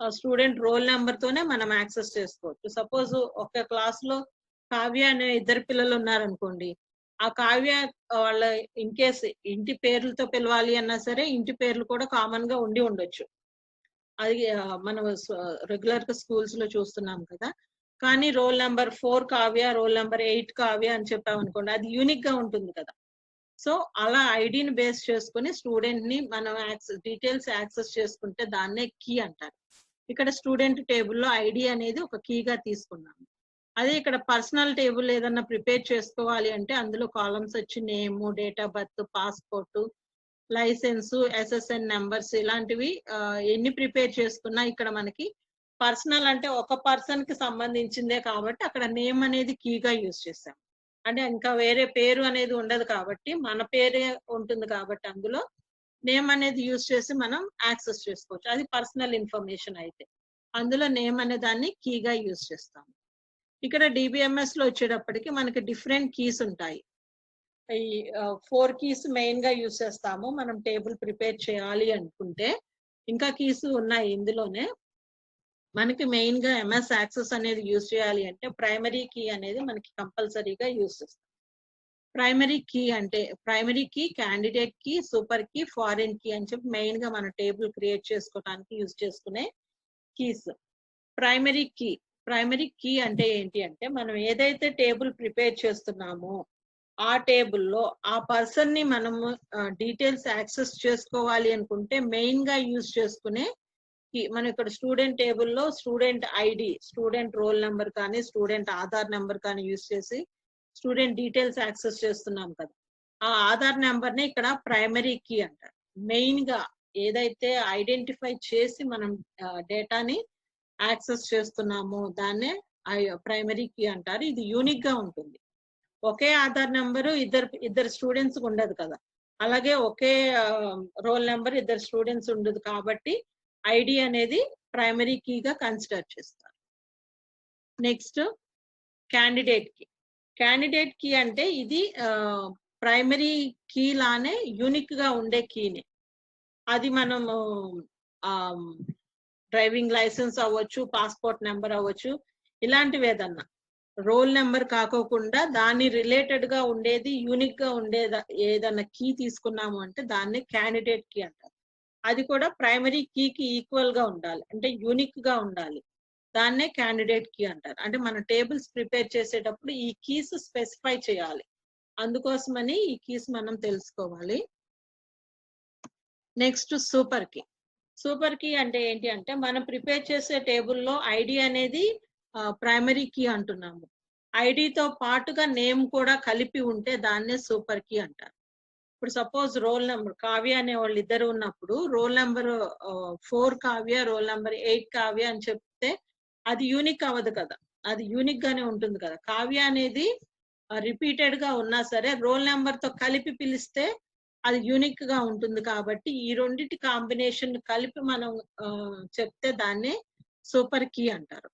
స్టూడెంట్ రోల్ నెంబర్ తోనే మనం యాక్సెస్ చేసుకోవచ్చు. సపోజ్ ఒక క్లాస్ లో కావ్య అనే 2 పిల్లలు ఉన్నారనుకోండి, ఆ కావ్య వాళ్ళ ఇన్ కేస్ ఇంటి పేర్లతో పిలవాలి అన్నా సరే ఇంటి పేర్లు కూడా కామన్ గా ఉండొచ్చు. అది మనం రెగ్యులర్ గా స్కూల్స్ లో చూస్తున్నాం కదా. కానీ roll number 4 Kavya, roll number 8 Kavya అని చెప్పామనుకోండి, అది యూనిక్ గా ఉంటుంది కదా. సో అలా ఐడిని బేస్ చేసుకుని స్టూడెంట్ ని మనం డీటెయిల్స్ యాక్సెస్ చేసుకుంటే దాన్నే కీ అంటారు. ఇక్కడ స్టూడెంట్ టేబుల్లో ఐడి అనేది ఒక కీగా తీసుకున్నాము. అదే ఇక్కడ పర్సనల్ టేబుల్ ఏదన్నా ప్రిపేర్ చేసుకోవాలి అంటే అందులో కాలమ్స్ వచ్చి name, date of birth, passport, licence, SSN numbers ఇలాంటివి ఎన్ని ప్రిపేర్ చేసుకున్నా ఇక్కడ మనకి పర్సనల్ అంటే ఒక పర్సన్ కి సంబంధించిందే కాబట్టి అక్కడ నేమ్ అనేది కీగా యూజ్ చేసాం. అంటే ఇంకా వేరే పేరు అనేది ఉండదు కాబట్టి మన పేరే ఉంటుంది కాబట్టి అందులో నేమ్ అనేది యూజ్ చేసి మనం యాక్సెస్ చేసుకోవచ్చు. అది పర్సనల్ ఇన్ఫర్మేషన్ అయితే అందులో నేమ్ అనే దాన్ని కీగా యూజ్ చేస్తాం. ఇక్కడ DBMS లో వచ్చేటప్పటికి మనకి డిఫరెంట్ కీస్ ఉంటాయి. ఈ 4 కీస్ మెయిన్ గా యూస్ చేస్తాము మనం టేబుల్ ప్రిపేర్ చేయాలి అనుకుంటే. ఇంకా కీస్ ఉన్నాయి ఇందులోనే. మనకి మెయిన్ గా MS యాక్సెస్ అనేది యూజ్ చేయాలి అంటే ప్రైమరీ కీ అనేది మనకి కంపల్సరీగా యూజ్ చేస్తాం. ప్రైమరీ కీ అంటే primary key, candidate key, super key, foreign key అని చెప్పి మెయిన్ గా మన టేబుల్ క్రియేట్ చేసుకోవడానికి యూజ్ చేసుకునే కీస్. ప్రైమరీ కీ అంటే ఏంటి అంటే మనం ఏదైతే టేబుల్ ప్రిపేర్ చేస్తున్నామో ఆ టేబుల్లో ఆ పర్సన్ ని మనము డీటెయిల్స్ యాక్సెస్ చేసుకోవాలి అనుకుంటే మెయిన్ గా యూజ్ చేసుకునే కీ. మనం ఇక్కడ స్టూడెంట్ టేబుల్లో student ID, student roll number కానీ స్టూడెంట్ ఆధార్ నెంబర్ కానీ యూజ్ చేసి స్టూడెంట్ డీటెయిల్స్ యాక్సెస్ చేస్తున్నాం కదా. ఆ ఆధార్ నెంబర్ ని ఇక్కడ ప్రైమరీ కీ అంటారు. మెయిన్ గా ఏదైతే ఐడెంటిఫై చేసి మనం డేటాని యాక్సెస్ చేస్తున్నామో దాన్నే ప్రైమరీ కీ అంటారు. ఇది యూనిక్ గా ఉంటుంది. ఒకే ఆధార్ నెంబరు ఇద్దరు స్టూడెంట్స్ ఉండదు కదా, అలాగే ఒకే రోల్ నెంబర్ ఇద్దరు స్టూడెంట్స్ ఉండదు కాబట్టి ఐడి అనేది ప్రైమరీ కీగా కన్సిడర్ చేస్తారు. Next candidate key. Candidate key అంటే ఇది ప్రైమరీ కీ లానే యూనిక్ గా ఉండే కీని. అది మనము డ్రైవింగ్ లైసెన్స్ అవ్వచ్చు, పాస్పోర్ట్ నెంబర్ అవ్వచ్చు, ఇలాంటివి ఏదన్నా రోల్ నెంబర్ కాకోకుండా దాని రిలేటెడ్ గా ఉండేది యూనిక్ గా ఉండేది ఏదన్నా కీ తీసుకున్నాము అంటే దాన్ని క్యాండిడేట్ కీ అంటారు. అది కూడా ప్రైమరీ కీకి ఈక్వల్ గా ఉండాలి, అంటే యూనిక్ గా ఉండాలి. దాన్నే క్యాండిడేట్ కీ అంటారు. అంటే మన టేబుల్స్ ప్రిపేర్ చేసేటప్పుడు ఈ కీస్ స్పెసిఫై చేయాలి. అందుకోసమని ఈ కీస్ మనం తెలుసుకోవాలి. Next super key. Super key అంటే ఏంటి అంటే మనం ప్రిపేర్ చేసే టేబుల్లో ఐడి అనేది ప్రైమరీ కీ అంటున్నాము. ఐడితో పాటుగా నేమ్ కూడా కలిపి ఉంటే దాన్నే సూపర్ కీ అంటారు. ఇప్పుడు సపోజ్ రోల్ నెంబర్ కావ్య అనే వాళ్ళు ఇద్దరు ఉన్నప్పుడు roll number 4 Kavya, roll number 8 Kavya అని చెప్తే అది యూనిక్ అవ్వదు కదా, అది యూనిక్ గానే ఉంటుంది కదా. కావ్య అనేది రిపీటెడ్ గా ఉన్నా సరే రోల్ నెంబర్ తో కలిపి పిలిస్తే అది యూనిక్ గా ఉంటుంది కాబట్టి ఈ రెండింటి కాంబినేషన్ కలిపి మనం చెప్తే దాన్నే సూపర్ కీ అంటారు.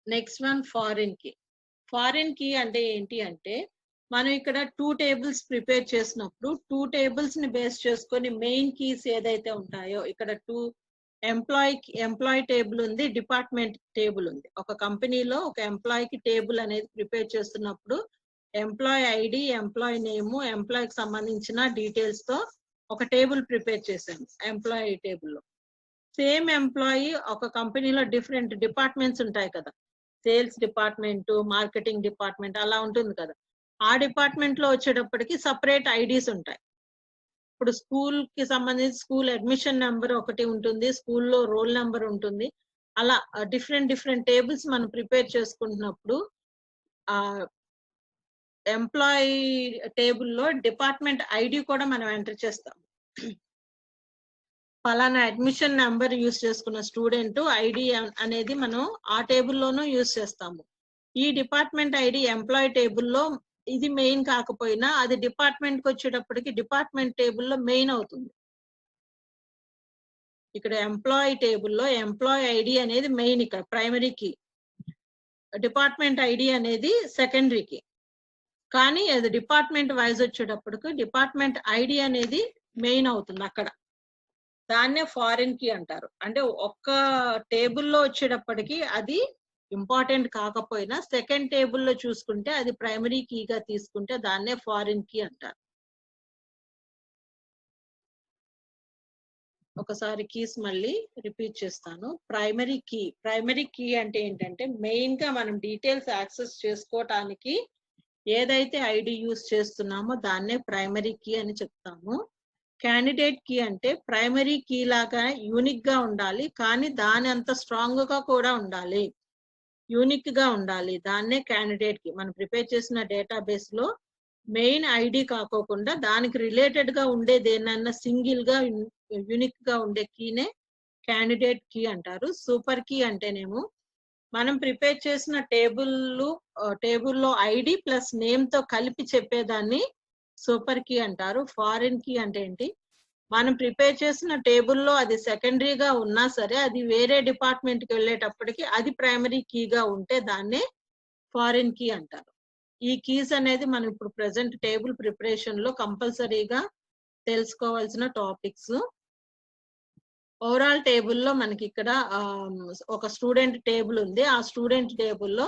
Next one foreign key. Foreign key అంటే ఏంటి అంటే మనం ఇక్కడ 2 టేబుల్స్ ప్రిపేర్ చేసినప్పుడు 2 టేబుల్స్ ని బేస్ చేసుకొని మెయిన్ కీస్ ఏదైతే ఉంటాయో ఇక్కడ 2 ఎంప్లాయీ టేబుల్ ఉంది, డిపార్ట్మెంట్ టేబుల్ ఉంది. ఒక కంపెనీలో ఒక ఎంప్లాయీకి టేబుల్ అనేది ప్రిపేర్ చేస్తున్నప్పుడు ఎంప్లాయీ ఐడి, ఎంప్లాయీ నేమ్, ఎంప్లాయీకి సంబంధించిన డీటెయిల్స్ తో ఒక టేబుల్ ప్రిపేర్ చేశాము ఎంప్లాయీ టేబుల్లో. సేమ్ ఎంప్లాయీ ఒక కంపెనీలో డిఫరెంట్ డిపార్ట్మెంట్స్ ఉంటాయి కదా, సేల్స్ డిపార్ట్మెంట్, మార్కెటింగ్ డిపార్ట్మెంట్ అలా ఉంటుంది కదా. ఆ డిపార్ట్మెంట్ లో వచ్చేటప్పటికి సపరేట్ ఐడీస్ ఉంటాయి. ఇప్పుడు స్కూల్ కి సంబంధించి స్కూల్ అడ్మిషన్ నెంబర్ ఒకటి ఉంటుంది, స్కూల్లో రోల్ నెంబర్ ఉంటుంది. అలా డిఫరెంట్ టేబుల్స్ మనం ప్రిపేర్ చేసుకుంటున్నప్పుడు ఆ ఎంప్లాయీ టేబుల్లో డిపార్ట్మెంట్ ఐడి కూడా మనం ఎంటర్ చేస్తాం. ఫలానా అడ్మిషన్ నెంబర్ యూస్ చేసుకున్న స్టూడెంట్ ఐడి అనేది మనం ఆ టేబుల్లోనూ యూస్ చేస్తాము. ఈ డిపార్ట్మెంట్ ఐడి ఎంప్లాయీ టేబుల్లో ఇది మెయిన్ కాకపోయినా అది డిపార్ట్మెంట్ కి వచ్చేటప్పటికి డిపార్ట్మెంట్ టేబుల్లో మెయిన్ అవుతుంది. ఇక్కడ ఎంప్లాయీ టేబుల్లో ఎంప్లాయీ ఐడి అనేది మెయిన్, ఇక్కడ ప్రైమరీ కీ, డిపార్ట్మెంట్ ఐడి అనేది సెకండరీ కీ. కానీ అది డిపార్ట్మెంట్ వైజ్ వచ్చేటప్పటికి డిపార్ట్మెంట్ ఐడి అనేది మెయిన్ అవుతుంది అక్కడ. దాన్నే ఫారిన్ కీ అంటారు. అంటే ఒక్క టేబుల్లో వచ్చేటప్పటికి అది ఇంపార్టెంట్ కాకపోయినా సెకండ్ టేబుల్లో చూసుకుంటే అది ప్రైమరీ కీగా తీసుకుంటే దాన్నే ఫారిన్ కీ అంటారు. ఒకసారి కీస్ మళ్ళీ రిపీట్ చేస్తాను. ప్రైమరీ కీ అంటే ఏంటంటే మెయిన్ గా మనం డీటెయిల్స్ యాక్సెస్ చేసుకోవటానికి ఏదైతే ఐడి యూస్ చేస్తున్నామో దాన్నే ప్రైమరీ కీ అని చెప్తాము. క్యాండిడేట్ కీ అంటే ప్రైమరీ కీ లాగా యూనిక్ గా ఉండాలి, కానీ దాని అంత స్ట్రాంగ్ గా కూడా ఉండాలి, యూనిక్ గా ఉండాలి. దాన్నే క్యాండిడేట్ కీ. మనం ప్రిపేర్ చేసిన డేటాబేస్ లో మెయిన్ ఐడి కాకోకుండా దానికి రిలేటెడ్ గా ఉండే దేనన్నా సింగిల్ గా యూనిక్ గా ఉండే కీనే క్యాండిడేట్ కీ అంటారు. సూపర్ కీ అంటేనేమో మనం ప్రిపేర్ చేసిన టేబుల్లో ఐడి ప్లస్ నేమ్ తో కలిపి చెప్పేదాన్ని సూపర్ కీ అంటారు. ఫారిన్ కీ అంటే ఏంటి, మనం ప్రిపేర్ చేసిన టేబుల్లో అది సెకండరీగా ఉన్నా సరే అది వేరే డిపార్ట్మెంట్కి వెళ్ళేటప్పటికి అది ప్రైమరీ కీగా ఉంటే దాన్నే ఫారిన్ కీ అంటారు. ఈ కీస్ అనేది మనం ఇప్పుడు ప్రెసెంట్ టేబుల్ ప్రిపరేషన్ లో కంపల్సరీగా తెలుసుకోవాల్సిన టాపిక్స్. ఓవరాల్ టేబుల్లో మనకి ఇక్కడ ఒక స్టూడెంట్ టేబుల్ ఉంది. ఆ స్టూడెంట్ టేబుల్లో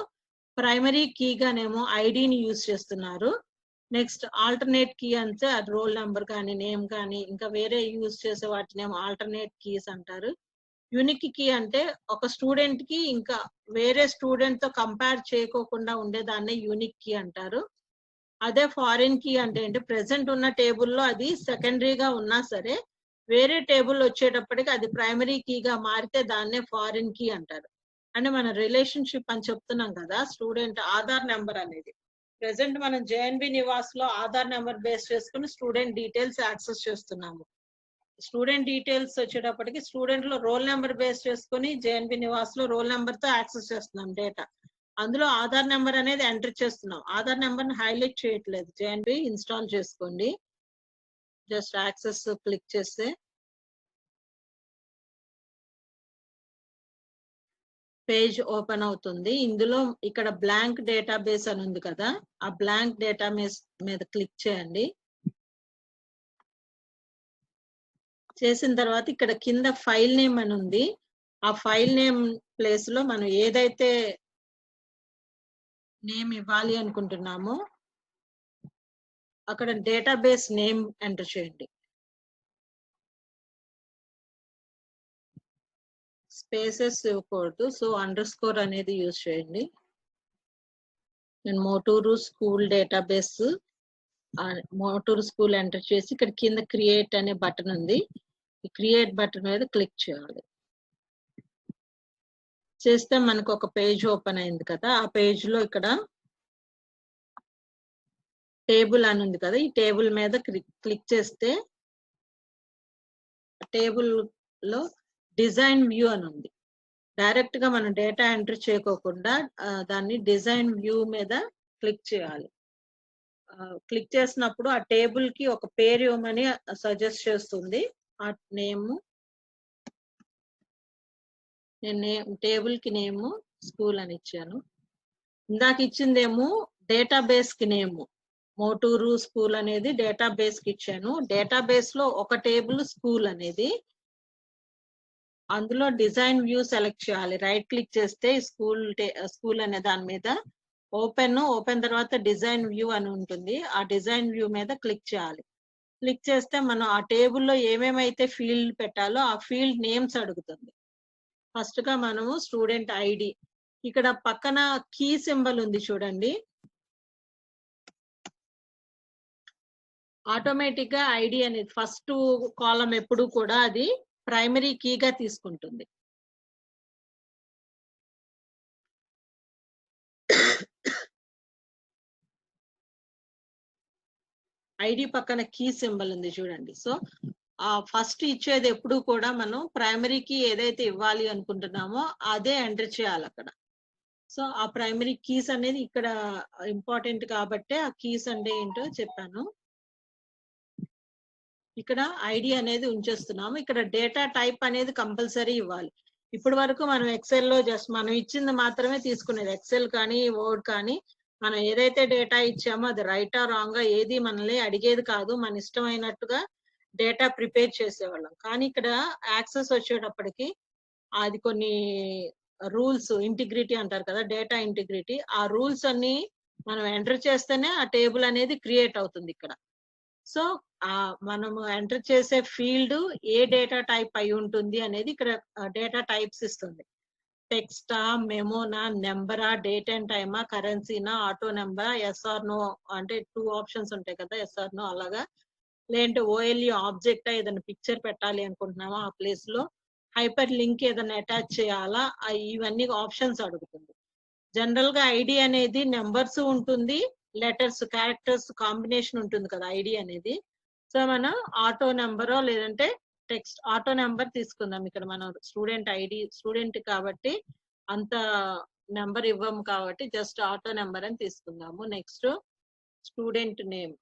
ప్రైమరీ కీగానేమో ఐడిని యూజ్ చేస్తున్నారు. నెక్స్ట్ ఆల్టర్నేట్ కీ అంటే అది రోల్ నెంబర్ కానీ నేమ్ కానీ ఇంకా వేరే యూజ్ చేసే వాటినేమో ఆల్టర్నేట్ కీస్ అంటారు. యూనిక్ కీ అంటే ఒక స్టూడెంట్ కి ఇంకా వేరే స్టూడెంట్ తో కంపేర్ చేయకోకుండా ఉండేదాన్నే యూనిక్ కీ అంటారు. అదే ఫారిన్ కీ అంటే ఏంటి, ప్రెసెంట్ ఉన్న టేబుల్లో అది సెకండరీగా ఉన్నా సరే వేరే టేబుల్ వచ్చేటప్పటికి అది ప్రైమరీ కీగా మారితే దాన్నే ఫారిన్ కీ అంటారు. అంటే మన రిలేషన్షిప్ అని చెప్తున్నాం కదా, స్టూడెంట్ ఆధార్ నెంబర్ అనేది ప్రెసెంట్ మనం జేఎన్బి నివాస్ లో ఆధార్ నెంబర్ బేస్ చేసుకుని స్టూడెంట్ డీటెయిల్స్ యాక్సెస్ చేస్తున్నాము. స్టూడెంట్ డీటెయిల్స్ వచ్చేటప్పటికి స్టూడెంట్ లో రోల్ నెంబర్ బేస్ చేసుకుని జేఎన్బి నివాస్ లో రోల్ నెంబర్ తో యాక్సెస్ చేస్తున్నాం డేటా. అందులో ఆధార్ నెంబర్ అనేది ఎంటర్ చేస్తున్నాం. ఆధార్ నెంబర్ ని హైలైట్ చేయట్లేదు. జేఎన్బి ఇన్స్టాల్ చేసుకోండి. జస్ట్ యాక్సెస్ క్లిక్ చేస్తే పేజ్ ఓపెన్ అవుతుంది. ఇందులో ఇక్కడ బ్లాంక్ డేటాబేస్ అని ఉంది కదా, ఆ బ్లాంక్ డేటాబేస్ మీద క్లిక్ చేయండి. చేసిన తర్వాత ఇక్కడ కింద ఫైల్ నేమ్ అని ఉంది. ఆ ఫైల్ నేమ్ ప్లేస్ లో మనం ఏదైతే నేమ్ ఇవ్వాలి అనుకుంటున్నామో అక్కడ డేటాబేస్ నేమ్ ఎంటర్ చేయండి. స్పేసెస్ ఇవ్వకూడదు, సో అండర్ స్కోర్ అనేది యూజ్ చేయండి. నేను Moturu school database Moturu school enter చేసి ఇక్కడ కింద క్రియేట్ అనే బటన్ ఉంది. ఈ క్రియేట్ బటన్ మీద క్లిక్ చేయాలి. చేస్తే మనకు ఒక పేజ్ ఓపెన్ అయింది కదా, ఆ పేజ్ లో ఇక్కడ టేబుల్ అని ఉంది కదా, ఈ టేబుల్ మీద క్లిక్ చేస్తే టేబుల్ లో డిజైన్ వ్యూ అని ఉంది. డైరెక్ట్ గా మనం డేటా ఎంటర్ చేయకోకుండా దాన్ని డిజైన్ వ్యూ మీద క్లిక్ చేయాలి. క్లిక్ చేసినప్పుడు ఆ టేబుల్ కి ఒక పేరు ఇవ్వమని సజెస్ట్ చేస్తుంది. ఆ నేమ్, నేను టేబుల్ కి నేమ్ స్కూల్ అని ఇచ్చాను. ఇందాక ఇచ్చిందేమో డేటాబేస్ కి నేమ్ మోటూరు స్కూల్ అనేది డేటాబేస్ కి ఇచ్చాను. డేటాబేస్ లో ఒక టేబుల్ స్కూల్ అనేది, అందులో డిజైన్ వ్యూ సెలెక్ట్ చేయాలి. రైట్ క్లిక్ చేస్తే స్కూల్ అనే దాని మీద ఓపెన్ తర్వాత డిజైన్ వ్యూ అని ఉంటుంది. ఆ డిజైన్ వ్యూ మీద క్లిక్ చేయాలి. క్లిక్ చేస్తే మనం ఆ టేబుల్లో ఏమేమైతే ఫీల్డ్ పెట్టాలో ఆ ఫీల్డ్ నేమ్స్ అడుగుతుంది. ఫస్ట్ గా మనము స్టూడెంట్ ఐడి, ఇక్కడ పక్కన కీ సింబల్ ఉంది చూడండి. ఆటోమేటిక్ గా ఐడి అనేది ఫస్ట్ కాలం ఎప్పుడు కూడా అది ప్రైమరీ కీగా తీసుకుంటుంది. ఐడి పక్కన కీ సింబల్ ఉంది చూడండి. సో ఫస్ట్ ఇచ్చేది ఎప్పుడు కూడా మనం ప్రైమరీ కీ ఏదైతే ఇవ్వాలి అనుకుంటున్నామో అదే ఎంటర్ చేయాలి అక్కడ. సో ఆ ప్రైమరీ కీస్ అనేది ఇక్కడ ఇంపార్టెంట్ కాబట్టి ఆ కీస్ అంటే ఏంటో చెప్పాను. ఇక్కడ ఐడి అనేది ఉంచేస్తున్నాము. ఇక్కడ డేటా టైప్ అనేది కంపల్సరీ ఇవ్వాలి. ఇప్పటి వరకు మనం ఎక్సెల్ లో జస్ట్ మనం ఇచ్చింది మాత్రమే తీసుకునేది. ఎక్సెల్ కానీ వర్డ్ కానీ మనం ఏదైతే డేటా ఇచ్చామో అది రైటా రాంగ్ ఏది మనల్ని అడిగేది కాదు. మన ఇష్టమైనట్టుగా డేటా ప్రిపేర్ చేసేవాళ్ళం. కానీ ఇక్కడ యాక్సెస్ వచ్చేటప్పటికి అది కొన్ని రూల్స్, ఇంటిగ్రిటీ అంటారు కదా, డేటా ఇంటిగ్రిటీ, ఆ రూల్స్ అన్ని మనం ఎంటర్ చేస్తేనే ఆ టేబుల్ అనేది క్రియేట్ అవుతుంది ఇక్కడ. సో మనము ఎంటర్ చేసే ఫీల్డ్ ఏ డేటా టైప్ అయి ఉంటుంది అనేది ఇక్కడ డేటా టైప్స్ ఇస్తుంది. టెక్స్టా, మెమోనా, నెంబరా, డేట్ అండ్ టైమా, కరెన్సీనా, ఆటో నెంబరా, ఎస్ఆర్ నో అంటే 2 ఆప్షన్స్ ఉంటాయి కదా, ఎస్ఆర్ నో అలాగా, లేదంటే ఓఎల్ఈ ఆబ్జెక్టా, ఏదైనా పిక్చర్ పెట్టాలి అనుకుంటున్నామా ఆ ప్లేస్ లో, హైపర్ లింక్ ఏదైనా అటాచ్ చేయాలా, ఇవన్నీ ఆప్షన్స్ అడుగుతుంది. జనరల్ గా ఐడి అనేది నెంబర్స్ ఉంటుంది, లెటర్స్, క్యారెక్టర్స్ కాంబినేషన్ ఉంటుంది కదా ఐడి అనేది. సో మనం ఆటో నెంబరో లేదంటే టెక్స్ట్, ఆటో నెంబర్ తీసుకుందాం. ఇక్కడ మనం స్టూడెంట్ ఐడి స్టూడెంట్ కాబట్టి అంత నెంబర్ ఇవ్వము కాబట్టి జస్ట్ ఆటో నెంబర్ అని తీసుకుందాము. Next student name,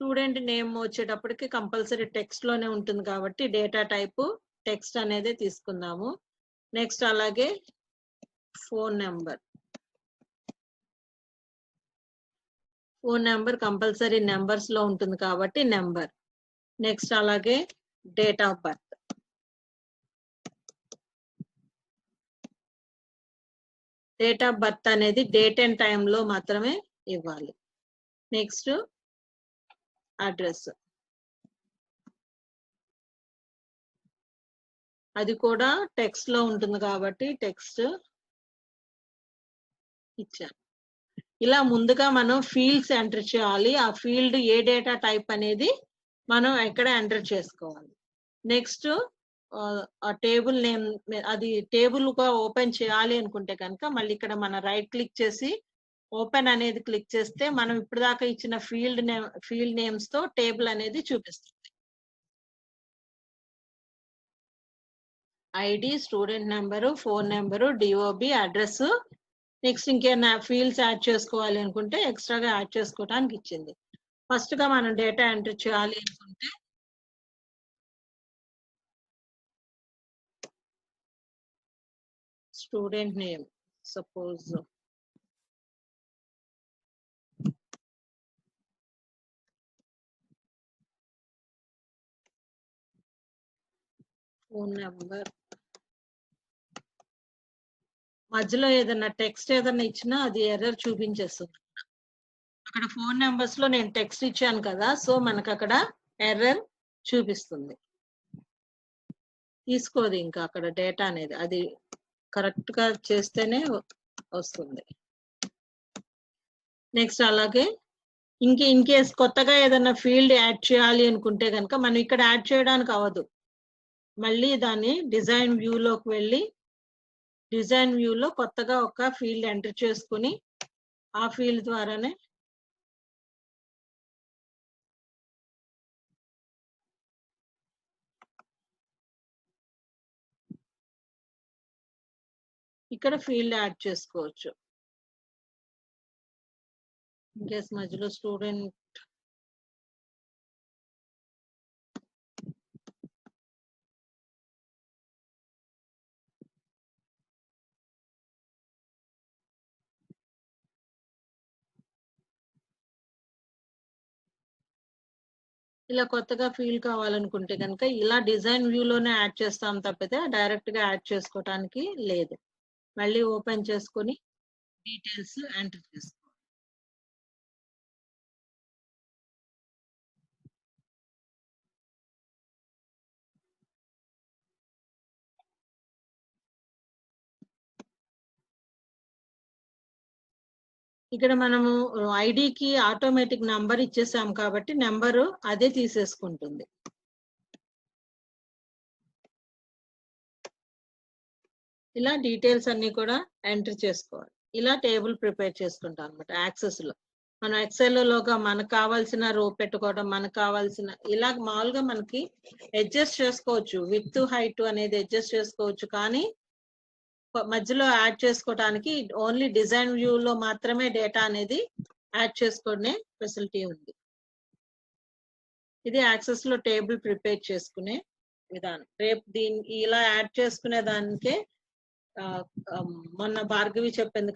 student name వచ్చేటప్పటికి కంపల్సరీ టెక్స్ట్ లోనే ఉంటుంది కాబట్టి డేటా టైప్ టెక్స్ట్ అనేది తీసుకుందాము. నెక్స్ట్ అలాగే ఫోన్ నెంబర్ కంపల్సరీ నెంబర్స్ లో ఉంటుంది కాబట్టి నెంబర్. నెక్స్ట్ అలాగే date of birth. Date of birth అనేది డేట్ అండ్ టైమ్ లో మాత్రమే ఇవ్వాలి. నెక్స్ట్ అడ్రస్, అది కూడా టెక్స్ట్ లో ఉంటుంది కాబట్టి టెక్స్ట్ ఇచ్చాను. ఇలా ముందుగా మనం ఫీల్డ్స్ ఎంటర్ చేయాలి. ఆ ఫీల్డ్ ఏ డేటా టైప్ అనేది మనం ఎక్కడ ఎంటర్ చేసుకోవాలి. నెక్స్ట్ ఆ టేబుల్ నేమ్, అది టేబుల్ గా ఓపెన్ చేయాలి అనుకుంటే కనుక మళ్ళీ ఇక్కడ మన రైట్ క్లిక్ చేసి ఓపెన్ అనేది క్లిక్ చేస్తే మనం ఇప్పుడు దాకా ఇచ్చిన ఫీల్డ్ నేమ్స్ తో టేబుల్ అనేది చూపిస్తుంది. ID, student number, phone number, DOB, address. Next ఇంకేమైనా ఫీల్డ్స్ యాడ్ చేసుకోవాలి అనుకుంటే ఎక్స్ట్రాగా యాడ్ చేసుకోవడానికి ఇచ్చింది. ఫస్ట్ గా మనం డేటా ఎంటర్ చేయాలి అనుకుంటే student name, suppose phone number, మధ్యలో ఏదైనా టెక్స్ట్ ఏదైనా ఇచ్చినా అది ఎర్రర్ చూపించేస్తుంది. అక్కడ ఫోన్ నెంబర్స్ లో నేను టెక్స్ట్ ఇచ్చాను కదా, సో మనకు అక్కడ ఎర్రర్ చూపిస్తుంది. తీసుకోదు ఇంకా అక్కడ డేటా అనేది, అది కరెక్ట్ గా చేస్తేనే వస్తుంది. నెక్స్ట్ అలాగే ఇన్ కేస్ కొత్తగా ఏదైనా ఫీల్డ్ యాడ్ చేయాలి అనుకుంటే కనుక మనం ఇక్కడ యాడ్ చేయడానికి అవ్వదు. మళ్ళీ దాన్ని డిజైన్ వ్యూలోకి వెళ్ళి డిజైన్ వ్యూలో కొత్తగా ఒక ఫీల్డ్ ఎంటర్ చేసుకుని ఆ ఫీల్డ్ ద్వారానే ఇక్కడ ఫీల్డ్ యాడ్ చేసుకోవచ్చు. ఇన్కేస్ మధ్యలో స్టూడెంట్ ఇలా కొత్తగా ఫీల్డ్ కావాలనుకుంటే కనుక ఇలా డిజైన్ వ్యూలోనే యాడ్ చేస్తాం తప్పితే డైరెక్ట్ గా యాడ్ చేసుకోవటానికి లేదు. మళ్ళీ ఓపెన్ చేసుకొని డీటెయిల్స్ ఎంటర్ చేసుకోవాలి. ఇక్కడ మనము ఐడికి ఆటోమేటిక్ నంబర్ ఇచ్చేసాం కాబట్టి నెంబరు అదే తీసేసుకుంటుంది. ఇలా డీటెయిల్స్ అన్ని కూడా ఎంటర్ చేసుకోవాలి. ఇలా టేబుల్ ప్రిపేర్ చేసుకుంటాం అనమాట యాక్సెస్ లో. మనం ఎక్సెల్ లోగా మనకు కావాల్సిన రో పెట్టుకోవడం, మనకు కావాల్సిన ఇలా మామూలుగా మనకి అడ్జస్ట్ చేసుకోవచ్చు. విత్ హైట్ అనేది అడ్జస్ట్ చేసుకోవచ్చు, కానీ మధ్యలో యాడ్ చేసుకోవడానికి ఓన్లీ డిజైన్ వ్యూ లో మాత్రమే డేటా అనేది యాడ్ చేసుకునే ఫెసిలిటీ ఉంది. ఇది యాక్సెస్ లో టేబుల్ ప్రిపేర్ చేసుకునే విధానం. రేపు దీన్ని ఇలా యాడ్ చేసుకునే దానికే మొన్న భార్గవి చెప్పింది